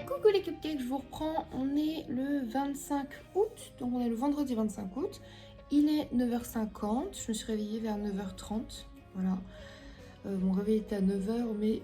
Coucou les cupcakes, je vous reprends. On est le 25 août, donc on est le vendredi 25 août. Il est 9h50, je me suis réveillée vers 9h30. Voilà. Mon réveil était à 9h, mais...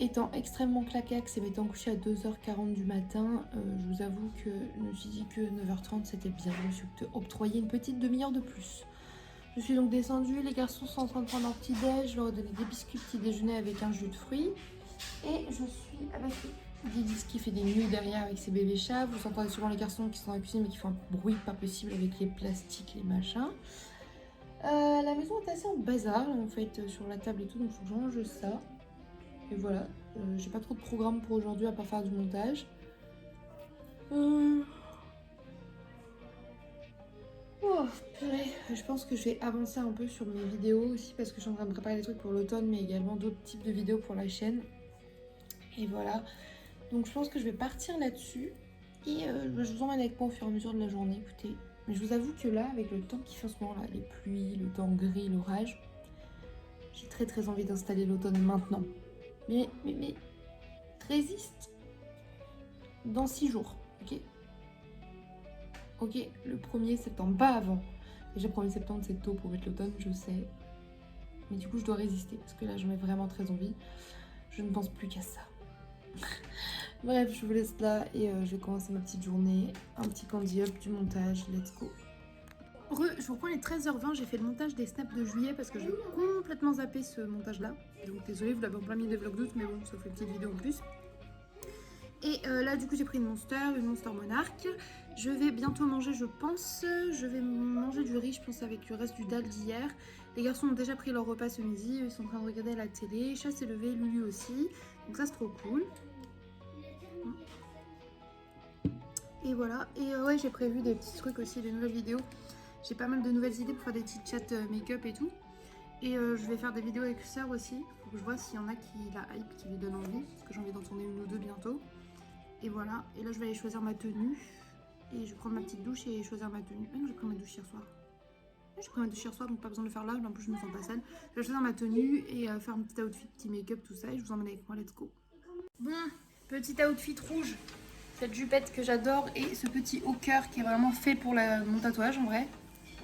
Étant extrêmement claquax et m'étant couchée à 2h40 du matin, je vous avoue que je me suis dit que 9h30 c'était bien. Je me suis octroyé une petite demi-heure de plus. Je suis donc descendue, les garçons sont en train de prendre leur petit déj, je leur ai donné des biscuits petit déjeuner avec un jus de fruits. Et je suis avec Didis qui fait des nœuds derrière avec ses bébés chats. Vous entendez souvent les garçons qui sont dans la cuisine mais qui font un bruit pas possible avec les plastiques, les machins. La maison est assez en bazar en fait sur la table et tout, donc il faut que je range ça. Et voilà, j'ai pas trop de programme pour aujourd'hui à part faire du montage. Oh purée, je pense que je vais avancer un peu sur mes vidéos aussi parce que je suis en train de préparer des trucs pour l'automne mais également d'autres types de vidéos pour la chaîne. Et voilà, donc je pense que je vais partir là-dessus et je vous emmène avec moi au fur et à mesure de la journée, écoutez. Mais je vous avoue que là, avec le temps qui fait en ce moment là, les pluies, le temps gris, l'orage, j'ai très envie d'installer l'automne maintenant. Mais résiste dans 6 jours, ok? Ok, le 1er septembre, pas avant. Déjà 1er septembre c'est tôt pour mettre l'automne, je sais. Mais du coup je dois résister parce que là j'en ai vraiment très envie. Je ne pense plus qu'à ça. Bref, je vous laisse là et je vais commencer ma petite journée. Un petit candy up, du montage, let's go. Je vous reprends les 13h20, j'ai fait le montage des snaps de juillet parce que j'ai complètement zappé ce montage là. Donc désolée, vous l'avez en plein milieu des vlogs d'août, mais bon, ça fait une petite vidéo en plus. Et là du coup j'ai pris une Monster Monarch. Je vais bientôt manger je pense. Je vais manger du riz je pense avec le reste du dalle d'hier. Les garçons ont déjà pris leur repas ce midi. Ils sont en train de regarder la télé. Chat s'est levé, Lulu aussi. Donc ça c'est trop cool. Et voilà. Et ouais j'ai prévu des petits trucs aussi, des nouvelles vidéos. J'ai pas mal de nouvelles idées pour faire des petites chats make-up et tout. Et je vais faire des vidéos avec Sœur aussi. Faut que je vois s'il y en a qui la hype, qui lui donne envie. Parce que j'ai envie d'en tourner une ou deux bientôt. Et voilà, et là je vais aller choisir ma tenue. Et je vais prendre ma petite douche et choisir ma tenue. Ah non, j'ai pris ma douche hier soir. J'ai pris ma douche hier soir, donc pas besoin de faire là. En plus, je me sens pas sale. Je vais choisir ma tenue et faire un petit outfit, petit make-up, tout ça. Et je vous emmène avec moi, let's go. Bon, petit outfit rouge. Cette jupette que j'adore et ce petit haut cœur qui est vraiment fait pour mon tatouage en vrai.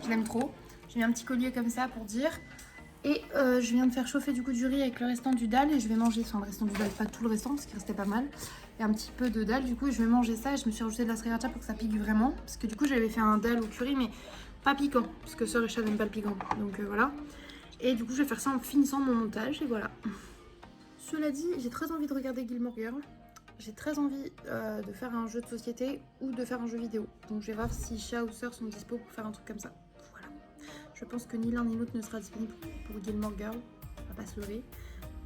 Je l'aime trop. J'ai mis un petit collier comme ça pour dire. Et je viens de faire chauffer du coup du riz avec le restant du dalle et je vais manger, enfin le restant du dalle, pas tout le restant parce qu'il restait pas mal. Et un petit peu de dalle du coup je vais manger ça et je me suis rajouté de la sriracha pour que ça pique vraiment. Parce que du coup j'avais fait un dalle au curry mais pas piquant parce que Sœur et Chat n'aiment pas le piquant. Donc voilà. Et du coup je vais faire ça en finissant mon montage et voilà. Cela dit, j'ai très envie de regarder Gilmore Girls. J'ai très envie de faire un jeu de société ou de faire un jeu vidéo. Donc je vais voir si Chat ou Sœur sont dispo pour faire un truc comme ça. Je pense que ni l'un ni l'autre ne sera disponible pour Gilmore Girls, on va pas se leurrer.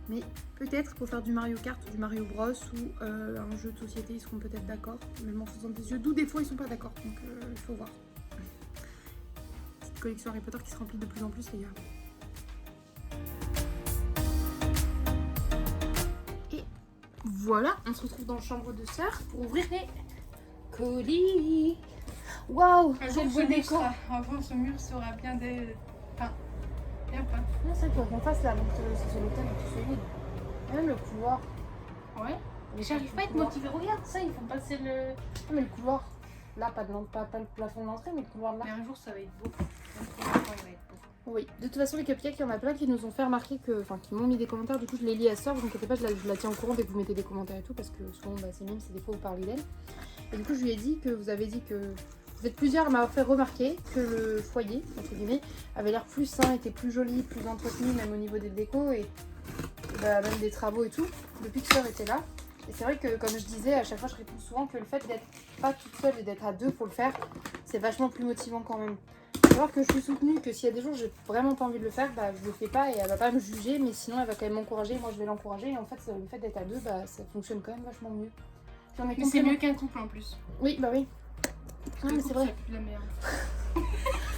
Mais peut-être pour faire du Mario Kart ou du Mario Bros ou un jeu de société, ils seront peut-être d'accord. Même en faisant des yeux, d'où des fois ils sont pas d'accord, donc il faut voir. Petite collection Harry Potter qui se remplit de plus en plus les gars. Et voilà, on se retrouve dans la chambre de Sœur pour ouvrir les colis. Waouh, j'ai le beau décor. Avant, ce mur sera bien des... Enfin, bien pas. Non, c'est quoi qu'on fasse là, donc c'est l'hôtel tout solide. Même le couloir. Ouais. Mais J'arrive pas à être motivée. Regarde ça, ils font passer le... Non, mais le couloir. Là, pas le plafond d'entrée, mais le couloir de là. Mais un jour, ça va être beau. Un jour, il va être beau. Oui, de toute façon, les cupcakes, il y en a plein qui nous ont fait remarquer que. Enfin, qui m'ont mis des commentaires. Du coup, je les lis à Sœur. Vous inquiétez pas, je la tiens au courant dès que vous mettez des commentaires et tout. Parce que souvent, bah, c'est mime, c'est des fois vous parlez d'elle. Et du coup, je lui ai dit que vous avez dit que. Vous êtes plusieurs à m'avoir fait remarquer que le foyer, entre guillemets, avait l'air plus sain, était plus joli, plus entretenu, même au niveau des décos et bah, même des travaux et tout, depuis que Sœur était là. Et c'est vrai que, comme je disais, à chaque fois, je réponds souvent que le fait d'être pas toute seule et d'être à deux pour le faire, c'est vachement plus motivant quand même. Faut savoir que je suis soutenue que s'il y a des jours où j'ai vraiment pas envie de le faire, bah je le fais pas et elle va pas me juger, mais sinon elle va quand même m'encourager, moi je vais l'encourager. Et en fait, le fait d'être à deux, bah ça fonctionne quand même vachement mieux. Mais c'est mieux qu'un couple en plus. Oui, bah oui. Non, mais c'est vrai. Ça pue la merde.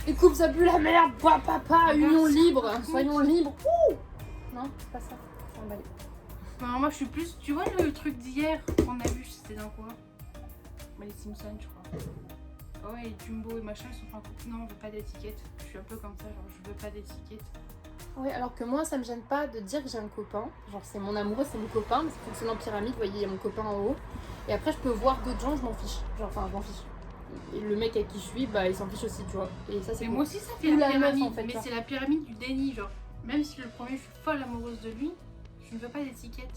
Les couples ça pue la merde, papa, union libre, soyons libres. Ouh non, c'est pas ça, c'est emballé. Non, moi je suis plus. Tu vois le truc d'hier qu'on a vu, c'était dans quoi? Bah, les Simpsons, je crois. Oh, et Jumbo et machin, ils sont pas en couple. Non, on veut pas d'étiquette. Je suis un peu comme ça, genre je veux pas d'étiquette. Oui, alors que moi, ça me gêne pas de dire que j'ai un copain. Genre, c'est mon amoureux, c'est mon copain, mais ça fonctionne en pyramide. Vous voyez, il y a mon copain en haut. Et après, je peux voir d'autres gens, je m'en fiche. Genre, enfin, je m'en fiche. Et le mec avec qui je suis, bah, il s'en fiche aussi, tu vois. Et ça, c'est Mais cool. moi aussi, ça fait Ou la la meuf, pyramide. en fait, Mais ça. c'est la pyramide du déni, genre. Même si le premier, je suis folle amoureuse de lui, je ne veux pas d'étiquette.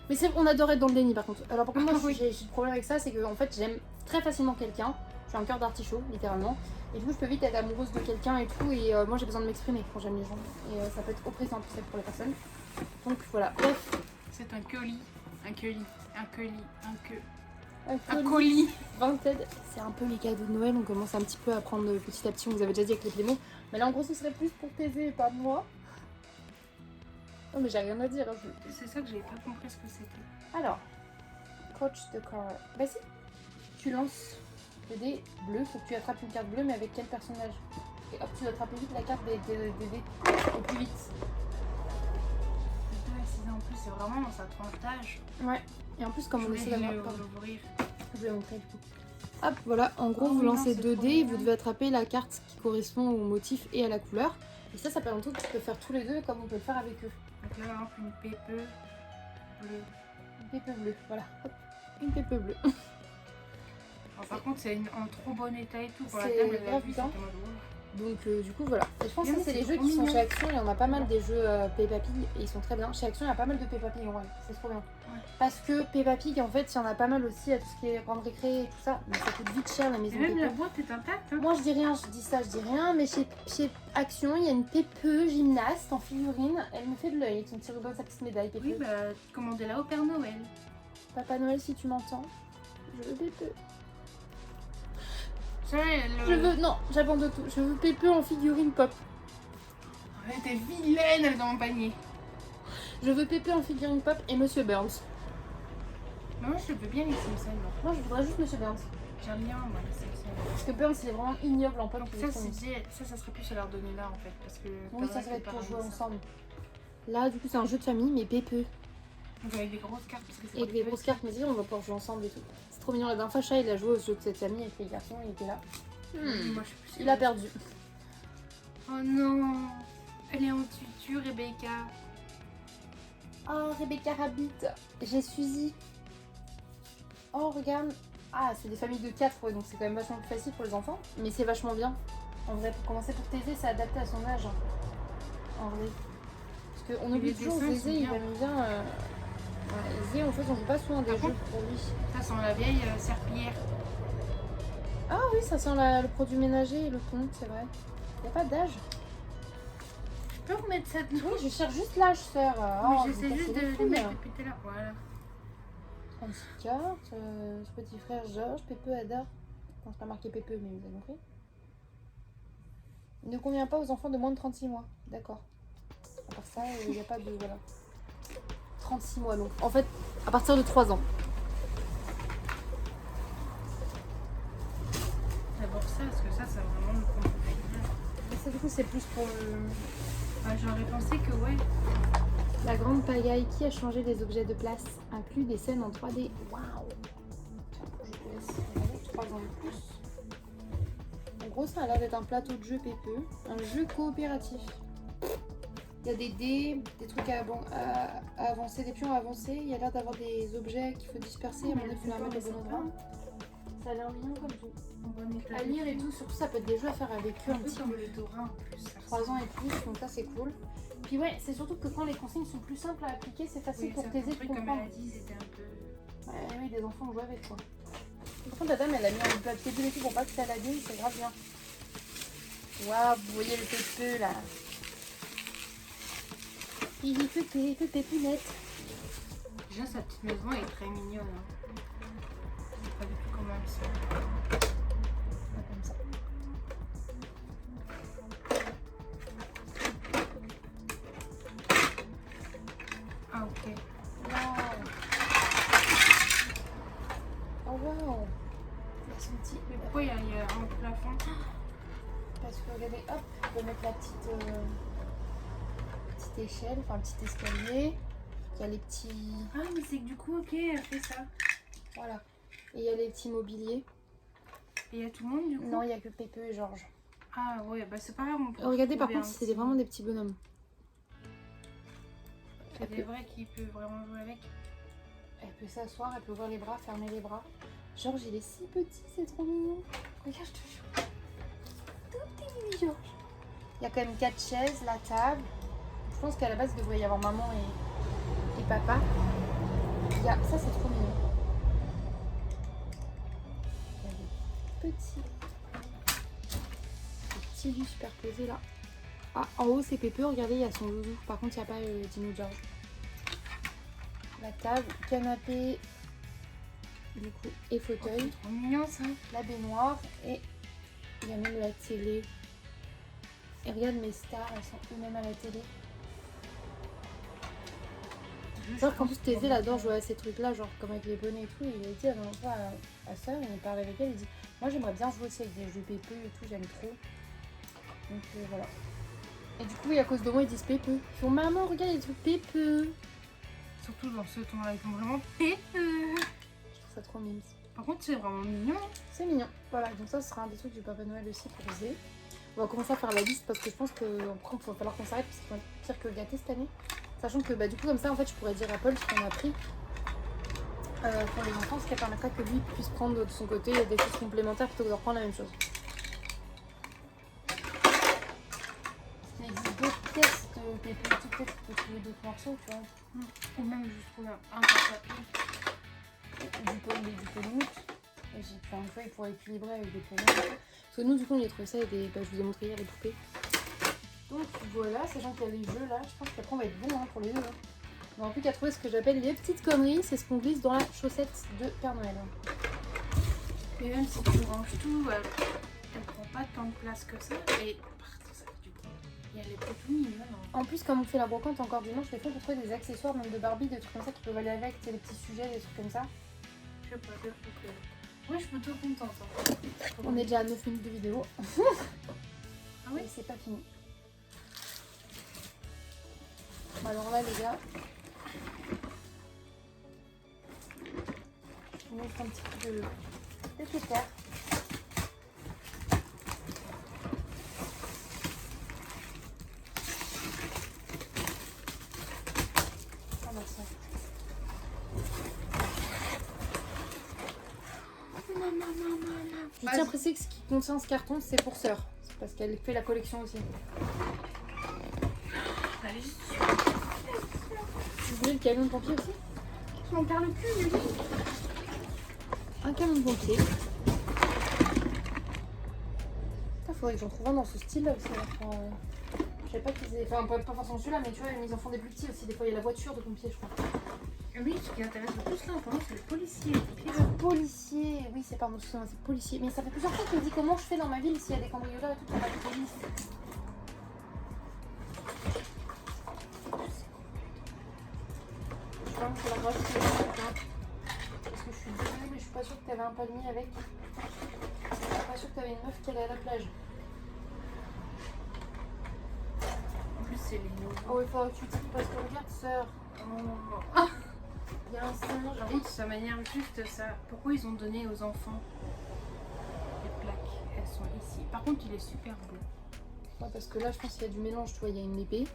Mais c'est, on adore être dans le déni, par contre. Alors, par contre, moi, Oui. j'ai le problème avec ça, c'est que, en fait, j'aime très facilement quelqu'un. Je suis un cœur d'artichaut, littéralement. Et du coup, je peux vite être amoureuse de quelqu'un et tout. Et moi, j'ai besoin de m'exprimer quand j'aime les gens. Et ça peut être oppressant, tu sais, pour les personnes. Donc, voilà. Bref. C'est un colis. Un colis. Un colis. Un Un colis. Vinted, c'est un peu les cadeaux de Noël, on commence un petit peu à prendre petit à petit, on vous avait déjà dit avec les Playmo. Mais là en gros ce serait plus pour t'aider et pas moi. Non mais j'ai rien à dire. Hein. C'est ça que j'avais pas compris ce que c'était. Alors, coach de car. Bah si, tu lances le dé bleu, faut que tu attrapes une carte bleue mais avec quel personnage? Et hop, tu dois attraper vite la carte des dés au plus vite. Le 2 à 6 ans en plus, c'est vraiment dans sa tranche d'âge. Ouais, et en plus comme on essaie d'avoir... l'ouvrir. Je vais montrer du coup. Hop, voilà, en gros, Oh, vous non, lancez c'est 2 trop dés et bien. vous devez attraper la carte qui correspond au motif et à la couleur. Et ça permet tout, tu peux faire tous les deux comme on peut le faire avec eux. Donc là, par exemple, une pépe bleue. Une pépe bleue, voilà. Hop, une pépe bleue. Alors, par contre, c'est en trop bon état et tout. Pour la C'est table, elle a grave vu, bien. c'était en mode, oh. Donc du coup, voilà. Et je pense que Bien, ça, c'est c'est les jeux trop qui sont mignon. chez Action. Il y en a pas mal des jeux Peppa Pig et ils sont très bien. Chez Action, il y a pas mal de Peppa Pig en vrai. C'est trop bien. Ouais. Parce que Peppa Pig, en fait, il y en a pas mal aussi à tout ce qui est grande récré et tout ça. Mais ça coûte vite cher la Et maison même la Peppa. boîte est intacte. Hein. Moi je dis rien, je dis ça, je dis rien, mais chez Action, il y a une Pépeux gymnaste en figurine, elle me fait de l'œil avec son petit ruban, sa petite médaille Pépeux. Oui, bah, commandez-la au Père Noël. Papa Noël, si tu m'entends, je veux Pépeux. Ça, Je veux, non, j'abandonne tout, je veux Pépeux en figurine pop. Elle était vilaine, elle est dans mon panier. Je veux Pépeux en figurine pop et Monsieur Burns. Mais moi, je veux bien les Simpsons. Moi je voudrais juste Monsieur Burns. J'aime bien, moi, les Simpsons. Parce que Burns il est vraiment ignoble en pop. Donc il est ça, trop mignon. ça serait plus à leur donner là, en fait. Parce que Oui, ça va être pour pareil, jouer ça. ensemble. Là, du coup, c'est un jeu de famille, mais Pépeux. Donc avec des grosses cartes. Parce que c'est Avec des les grosses petits. cartes, mais si, on va pouvoir jouer ensemble et tout. C'est trop mignon. La dernière fois, Chat, il a joué au jeu de cette famille avec les garçons, il était là. Moi, je suis plus Il a perdu. Oh non, elle est en tutu, Rebecca. Oh, Rebecca Rabbit. J'ai Suzy. Oh, regarde. Ah, c'est des familles de 4, ouais, donc c'est quand même vachement plus facile pour les enfants. Mais c'est vachement bien. En vrai, pour commencer pour Thésée, c'est adapté à son âge. En vrai. Parce qu'on Mais oublie les toujours dessins, ils Zézé, sont il bien. aime bien. Ouais, Zé, en fait, on joue pas souvent des Par jeux contre- pour lui. Ça sent la vieille serpillière. Ah oui, ça sent le produit ménager et le thon, c'est vrai. Il a pas d'âge. Je peux vous mettre ça dedans? Oui, je cherche juste l'âge, sœur. Mais Oh, j'essaie vous juste cassez les de couilles, mettre hein. depuis tout à l'heure. Voilà. 36 cartes, ce petit frère Georges, Pépeux adore. Non, c'est pas marqué Pépeux, mais vous avez compris. Il ne convient pas aux enfants de moins de 36 mois. D'accord. À part ça, il n'y a pas de. Voilà. 36 mois donc. En fait, à partir de 3 ans. D'abord ça, parce que ça vraiment le combo final. Et ça, du coup, c'est plus pour J'aurais pensé que ouais. la grande pagaille qui a changé des objets de place, inclut des scènes en 3D. Waouh! Je te laisse regarder 3 ans de plus. En gros, ça a l'air d'être un plateau de jeu Pépeux, un jeu coopératif. Il y a des dés, des trucs à avancer, des pions à avancer. Il y a l'air d'avoir des objets qu'il faut disperser. À mon avis, il faut les remettre au bon endroit. Ça a l'air mignon comme tout. En bon état. À lire et tout, surtout ça peut être des jeux à faire avec eux un Un peu petit comme peu. le Dora en plus. Ça 3 ans et plus, donc ça c'est cool. Puis ouais, c'est surtout que quand les consignes sont plus simples à appliquer, c'est facile Oui, pour certains t'aider de trucs, comme comprendre. elle a dit, c'était un peu. Ouais, oui, des enfants ont joué avec quoi. Par contre, la dame, elle a mis un papier de et tout pour pas que ça l'abîme, c'est grave bien. Waouh, vous voyez le pépeux là. Hihi, pépé, pépé, pounette. Déjà, sa petite maison elle est très mignonne. Hein. Je sais pas du tout comment elle sent. Pas comme ça. Ah, ok. Waouh. Oh waouh. Il y a son petit. Mais pourquoi il y a un plafond? Parce que regardez, hop, on peut mettre la petite échelle, enfin le petit escalier. Il y a les petits. Ah, mais c'est que du coup, ok, elle fait ça. Voilà. Et il y a les petits mobiliers. Et il y a tout le monde du coup? Non, il n'y a que Pépé et Georges. Ah ouais, bah c'est pas grave. On peut Regardez, par trouver contre, un c'est petit- vraiment des petits bonhommes. C'est des vrais qui peut vraiment jouer avec. Elle peut s'asseoir, elle peut ouvrir les bras, fermer les bras. Georges, il est si petit, c'est trop mignon. Regarde, je te jure. Tout petit mini Georges. Il y a quand même 4 chaises, la table. Je pense qu'à la base, il devrait y avoir maman et papa. Il y a... Ça, c'est trop mignon. Il y a des petits lits superposés là. Ah, en haut, c'est Pépé. Regardez, il y a son loulou. Par contre, il n'y a pas Dino George. La table, canapé, du coup, et fauteuil. C'est trop mignon ça. La baignoire et il y a même la télé. Et regarde mes stars, elles sont eux-mêmes à la télé. Genre qu'en plus Thésée, elle adore jouer à ces trucs-là, genre comme avec les bonnets et tout. Il a dit la dernière fois à Sœur, il me parlait avec elle, il dit moi j'aimerais bien jouer aussi avec des jeux Pépé et tout, j'aime trop. Donc voilà. Et du coup, et à cause de moi, ils disent Pépé. Ils font maman, regarde les trucs Pépé. Surtout dans ce ton-là, ils font vraiment Pépé. Je trouve ça trop mignon. Par contre, c'est vraiment mignon. C'est mignon. Voilà, donc ça, ce sera un des trucs du Papa Noël aussi pour Zé. On va commencer à faire la liste parce que je pense qu'il va falloir qu'on s'arrête parce que c'est pire que le gâté cette année. Sachant que bah, du coup, comme ça, en fait, je pourrais dire à Paul ce qu'on a pris pour les enfants, ce qui permettra que lui puisse prendre de son côté des choses complémentaires plutôt que de reprendre la même chose. Il existe d'autres pièces de Pépé et tout, peut-être tu peux trouver d'autres morceaux, tu vois. Ou même juste trouver un papier. Du peloute. Et j'ai plein de fois, il pourrait équilibrer avec des peloutes. Parce que nous, du coup, on y a trouvé ça et des... Bah, je vous ai montré hier les poupées. Donc voilà, sachant qu'il y a les jeux là, je pense qu'après on va être bon pour les deux. On n'a plus qu'à trouver ce que j'appelle les petites conneries, c'est ce qu'on glisse dans la chaussette de Père Noël. Mais même si tu ranges tout, elle prend pas tant de place que ça. Et partout, ça fait du coup. Il y a les pots tout mignons. En plus, comme on fait la brocante encore dimanche, des fois on peut trouver des accessoires, même de Barbie, des trucs comme ça qui peuvent aller avec, c'est des petits sujets, des trucs comme ça. Je sais pas, des trucs. Moi, je suis plutôt contente. Hein. On est déjà à 9 minutes de vidéo. Ah oui, c'est pas fini. Alors là, les gars, je vous montre un petit peu de pétard. Ah bah ça. Je tiens à préciser que ce qui contient ce carton, c'est pour Sœur. C'est parce qu'elle fait la collection aussi. allez, Vous voulez le camion de pompier aussi? on parle plus, lui. Un camion de pompier. Il faudrait que j'en trouve un dans ce style là aussi. Je savais pas qu'ils aient. Enfin, pas forcément celui-là, mais tu vois, ils en font des plus petits aussi. Des fois, il y a la voiture de pompier, je crois. Lui, ce qui intéresse le plus là en ce moment, c'est le policier. Policier, oui, c'est pardon, excusez-moi, c'est policier. Mais ça fait plusieurs fois qu'il me dit comment je fais dans ma ville s'il y a des cambrioleurs et tout pour pas de police. Je crois que c'est la roche que parce que je suis désolée, mais je suis pas sûre que t'avais un palmier avec. Je suis pas sûre que t'avais une meuf qui allait à la plage. En plus, c'est les nouveaux. Oh, il faudra que tu tires parce que regarde, Sœur. Ah, Il y a un singe. j'avoue que ça m'énerve juste ça. Pourquoi ils ont donné aux enfants les plaques? Elles sont ici. Par contre, il est super beau. Ouais, parce que là, je pense qu'il y a du mélange, tu vois, il y a une épée.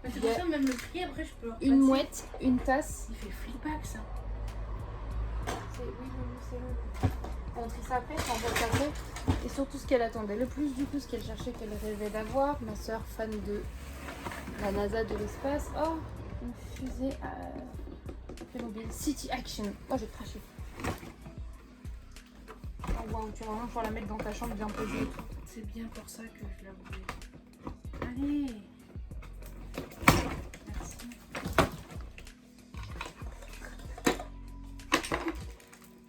Mais c'est pour ça, même le prix, après, je peux le repasser. Une mouette, une tasse. Il fait flipback ça. Oui, c'est le. On trie ça après, on voit ça après. Et surtout ce qu'elle attendait le plus, du coup, ce qu'elle cherchait, qu'elle rêvait d'avoir. Ma soeur, fan de la NASA, de l'espace. Oh, une fusée à Playmobil. City Action. Oh, j'ai craché. Oh, waouh, tu vas vraiment pouvoir la mettre dans ta chambre bien posée. C'est bien pour ça que je la voulais. Allez. Merci.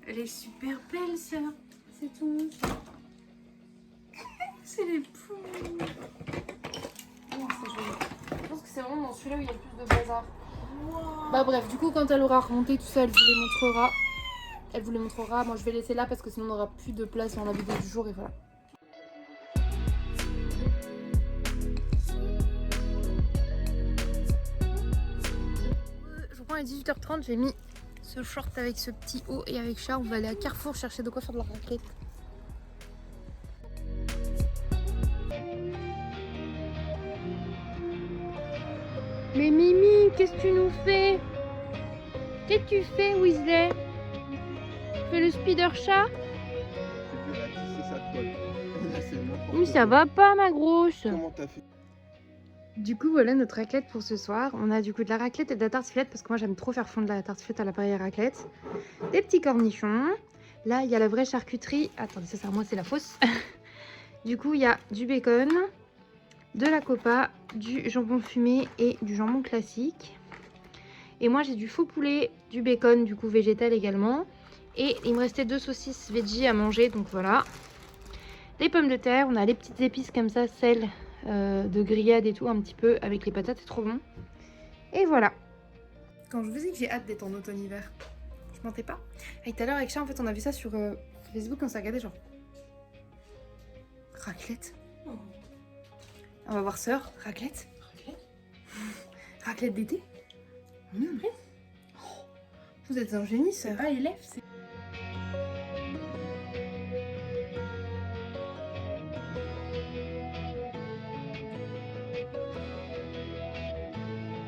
Elle est super belle, ça. C'est tout. C'est les poules. Oh, c'est joli. Je pense que c'est vraiment dans celui-là où il y a le plus de bazar. Wow. Bah bref, du coup quand elle aura remonté tout ça, elle vous les montrera. Elle vous les montrera. Moi je vais laisser là parce que sinon on n'aura plus de place dans la vidéo du jour et voilà. Je reprends à 18h30, j'ai mis ce short avec ce petit haut et avec Charles, on va aller à Carrefour chercher de quoi faire de la raclette. Mais Mimi, qu'est-ce que tu nous fais? Qu'est-ce que tu fais, Weasley? Tu fais le spider chat? C'est sa toile. Là, c'est n'importe Mais ça quoi. va pas, ma grosse. Comment t'as fait? Du coup, voilà notre raclette pour ce soir. On a du coup de la raclette et de la tartiflette parce que moi j'aime trop faire fondre la tartiflette à l'appareil à raclette. Des petits cornichons. Là, il y a la vraie charcuterie. Attendez, ça, moi, c'est la fausse. Du coup, il y a du bacon, de la copa, du jambon fumé et du jambon classique. Et moi, j'ai du faux poulet, du bacon, du coup végétal également. Et il me restait 2 saucisses veggie à manger, donc voilà. Les pommes de terre, on a les petites épices comme ça, sel, de grillade et tout, un petit peu avec les patates, c'est trop bon. Et voilà. Quand je vous dis que j'ai hâte d'être en automne-hiver, je mentais pas. Et tout à l'heure avec Chat, en fait, on a vu ça sur Facebook, on s'est regardé genre... Raclette. On va voir sœur, raclette. Raclette d'été. Mmh. Oh, vous êtes un génie, sœur. C'est pas élève, c'est...